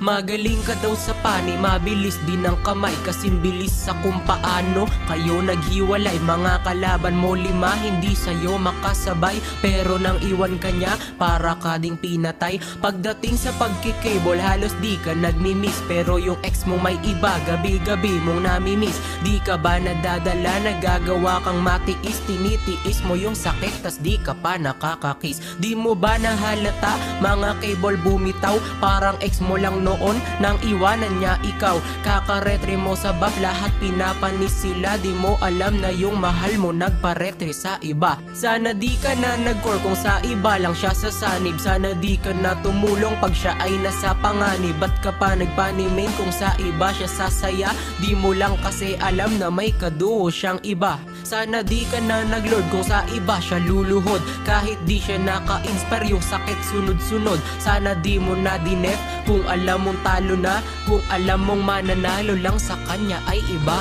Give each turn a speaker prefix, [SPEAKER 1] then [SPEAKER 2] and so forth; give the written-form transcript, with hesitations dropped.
[SPEAKER 1] Magaling ka daw sa pani, mabilis din ang kamay, kasing bilis sa kung paano kayo naghiwalay. Mga kalaban mo 5, hindi sa'yo makasabay, pero nang iwan ka niya, para ka ding pinatay. Pagdating sa pagkikable, halos di ka nagmimiss, pero yung ex mo may iba, gabi-gabi mong namimiss. Di ka ba nadadala, nagagawa kang matiis, tinitiis mo yung sakit, tas di ka pa nakakakiss. Di mo ba nahalata, mga cable bumitaw, parang ex mo lang noon nang iwanan niya ikaw. Kakaretre mo sa buff, lahat pinapanis sila, di mo alam na yung mahal mo nagparetre sa iba. Sana di ka na nag-core kung sa iba lang siya sasanib, sana di ka na tumulong pag siya ay nasa panganib. Ba't ka pa nagpanimain kung sa iba siya sasaya, di mo lang kasi alam na may kaduo siyang iba. Sana di ka na nag-lord kung sa iba siya luluhod, kahit di siya naka-inspire yung sakit sunod-sunod. Sana di mo na dinef kung alam mong talo na, kung alam mong mananalo lang sa kanya ay iba.